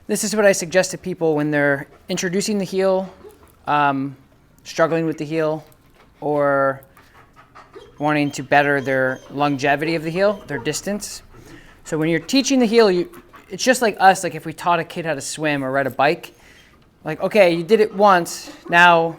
This is what I suggest to people when they're introducing the heel, struggling with the heel, or wanting to better their longevity of the heel, their distance. So when you're teaching the heel, it's just like us, like if we taught a kid how to swim or ride a bike. Like, okay, you did it once, now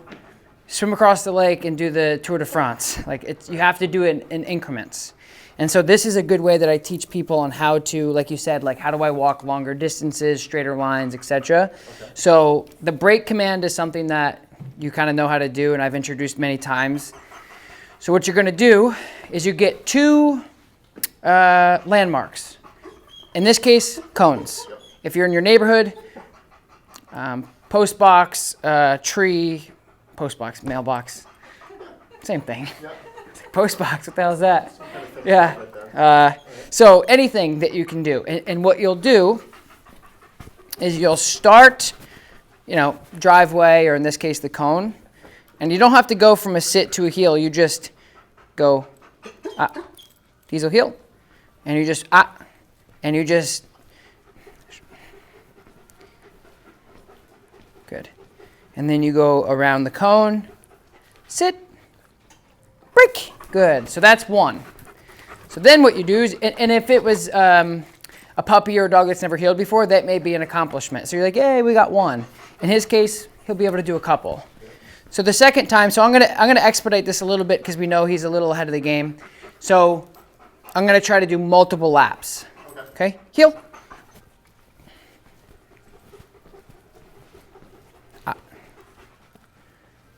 swim across the lake and do the Tour de France. Like, you have to do it in increments. And so this is a good way that I teach people on how to, like you said, like how do I walk longer distances, straighter lines, etc. Okay. So the break command is something that you kind of know how to do, and I've introduced many times. So what you're going to do is you get two landmarks. In this case, cones. If you're in your neighborhood, post box, tree, post box, mailbox, same thing. Post box, what the hell is that? Yeah. So anything that you can do. And what you'll do is you'll start, driveway, or in this case, the cone. And you don't have to go from a sit to a heel. You just go, diesel heel. And you just, and you just, good. And then you go around the cone, sit, break. Good. So that's one. So then what you do is, and if it was a puppy or a dog that's never healed before, that may be an accomplishment. So you're like, hey, we got one. In his case, he'll be able to do a couple. So the second time, so I'm gonna expedite this a little bit because we know he's a little ahead of the game. So I'm gonna try to do multiple laps. Okay? Heel.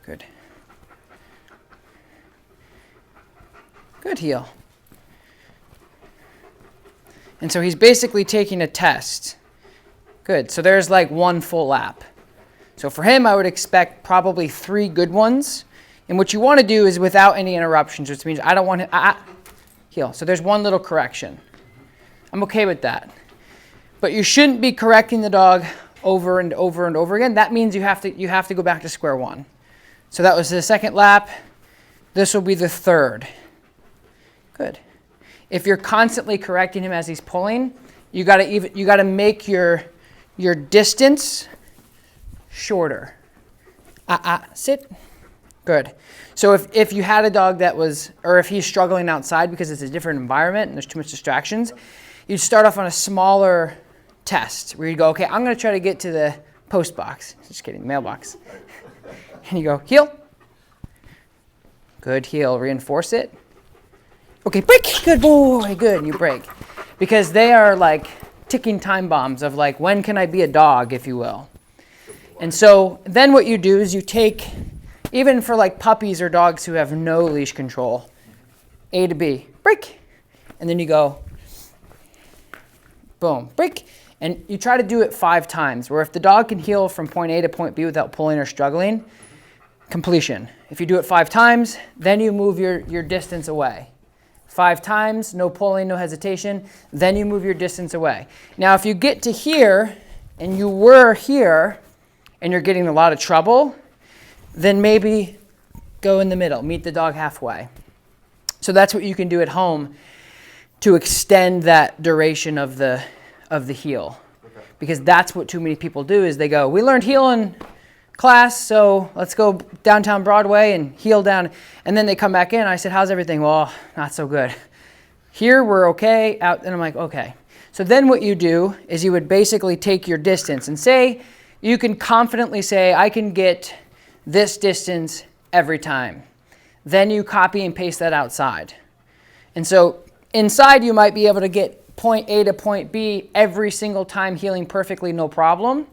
Good. Good, heel. And so he's basically taking a test. Good. So there's like one full lap. So for him, I would expect probably 3 good ones. And what you want to do is without any interruptions, which means I don't want to heel. So there's one little correction. I'm okay with that. But you shouldn't be correcting the dog over and over and over again. That means you have to go back to square one. So that was the second lap. This will be the third. Good. If you're constantly correcting him as he's pulling, you gotta make your distance shorter. Sit. Good. So if you had a dog that was, or if he's struggling outside because it's a different environment and there's too much distractions, you'd start off on a smaller test where you go, okay, I'm gonna try to get to the post box. Just kidding, mailbox. And you go, heel. Good, heel, reinforce it. Okay, break, good boy, good, and you break. Because they are like ticking time bombs of like, when can I be a dog, if you will. And so then what you do is you take, even for like puppies or dogs who have no leash control, A to B, break. And then you go, boom, break. And you try to do it 5 times, where if the dog can heel from point A to point B without pulling or struggling, completion. If you do it 5 times, then you move your distance away. 5 times, no pulling, no hesitation, then you move your distance away. Now, if you get to here, and you were here, and you're getting a lot of trouble, then maybe go in the middle, meet the dog halfway. So that's what you can do at home to extend that duration of the heel. Okay. Because that's what too many people do is they go, we learned heel in class, so let's go downtown Broadway and heel down. And then they come back in. I said, how's everything? Well, not so good. Here we're okay. Out, and I'm like, okay. So then what you do is you would basically take your distance and say, you can confidently say, I can get this distance every time. Then you copy and paste that outside. And so inside you might be able to get point A to point B every single time healing perfectly, no problem.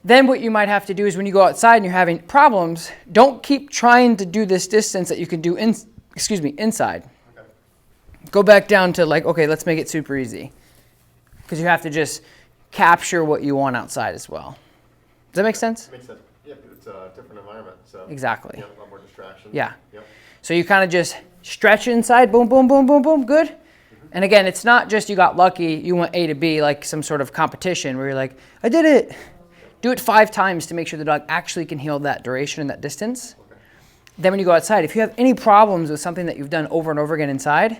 Then what you might have to do is when you go outside and you're having problems, don't keep trying to do this distance that you can do inside. Okay. Go back down to like, okay, let's make it super easy. Because you have to just capture what you want outside as well. Does that make sense? It makes sense. Yeah, it's a different environment. So exactly. You have a lot more distractions. Yeah. Yep. So you kind of just stretch inside, boom, boom, boom, boom, boom, good. Mm-hmm. And again, it's not just you got lucky, you went A to B like some sort of competition where you're like, I did it. Do it 5 times to make sure the dog actually can heal that duration and that distance. Okay. Then when you go outside, if you have any problems with something that you've done over and over again inside,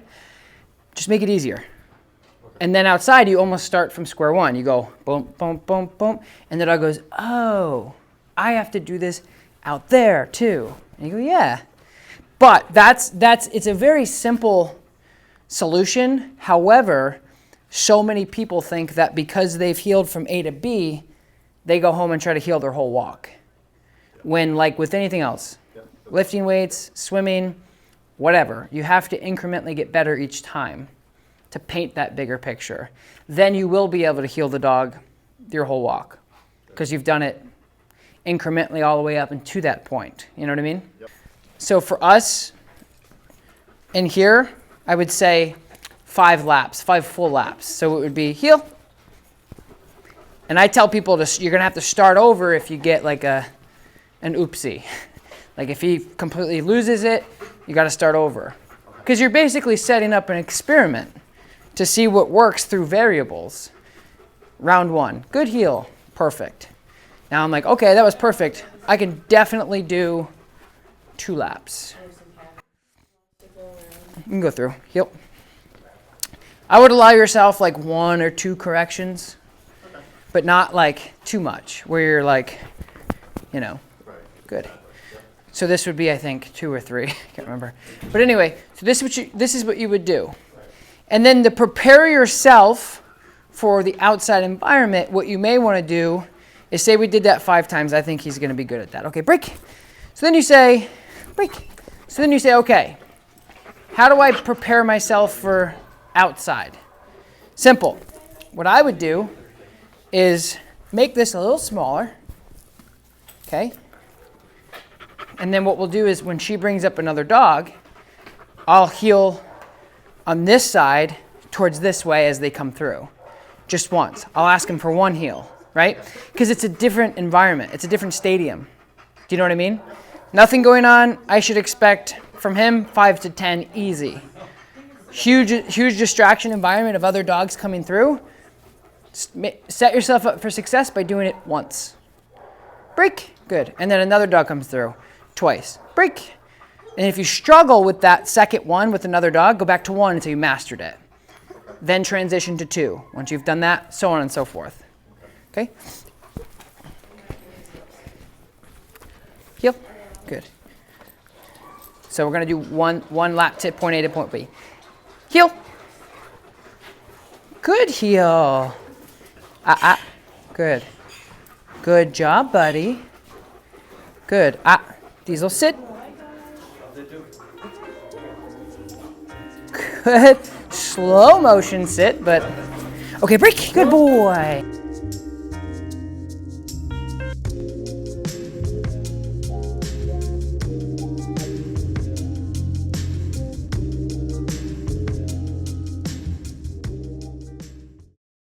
just make it easier. Okay. And then outside, you almost start from square one. You go boom, boom, boom, boom. And the dog goes, oh, I have to do this out there too. And you go, yeah. But it's a very simple solution. However, so many people think that because they've healed from A to B, they go home and try to heal their whole walk. When, like with anything else, lifting weights, swimming, whatever, you have to incrementally get better each time to paint that bigger picture. Then you will be able to heal the dog your whole walk because you've done it incrementally all the way up and to that point. You know what I mean? Yep. So for us in here, I would say 5 full laps. So it would be heel. And I tell people you're going to have to start over if you get like an oopsie. Like if he completely loses it, you got to start over. Because you're basically setting up an experiment to see what works through variables. Round 1, good heel, perfect. Now I'm like, okay, that was perfect. I can definitely do 2 laps. You can go through, heel. I would allow yourself like 1 or 2 corrections, but not like too much, where you're like, good. So this would be, I think, 2 or 3. I can't remember. But anyway, so this is what you would do. And then to prepare yourself for the outside environment, what you may want to do is say we did that 5 times. I think he's going to be good at that. Okay, break. So then you say, break. So then you say, okay, how do I prepare myself for outside? Simple. What I would do is make this a little smaller. Okay? And then what we'll do is when she brings up another dog, I'll heel on this side towards this way as they come through. Just once. I'll ask him for 1 heel, right? Because it's a different environment. It's a different stadium. Do you know what I mean? Nothing going on. I should expect from him 5 to 10 easy. Huge distraction environment of other dogs coming through. Set yourself up for success by doing it once. Break. Good. And then another dog comes through. Twice. Break. And if you struggle with that second one with another dog, go back to 1 until you mastered it. Then transition to 2. Once you've done that, so on and so forth. Okay? Heel. Good. So we're going to do one lap tip, point A to point B. Heel. Good heel. Good. Good job, buddy. Good. Diesel, sit. Good. Slow motion sit, but okay, break. Good boy.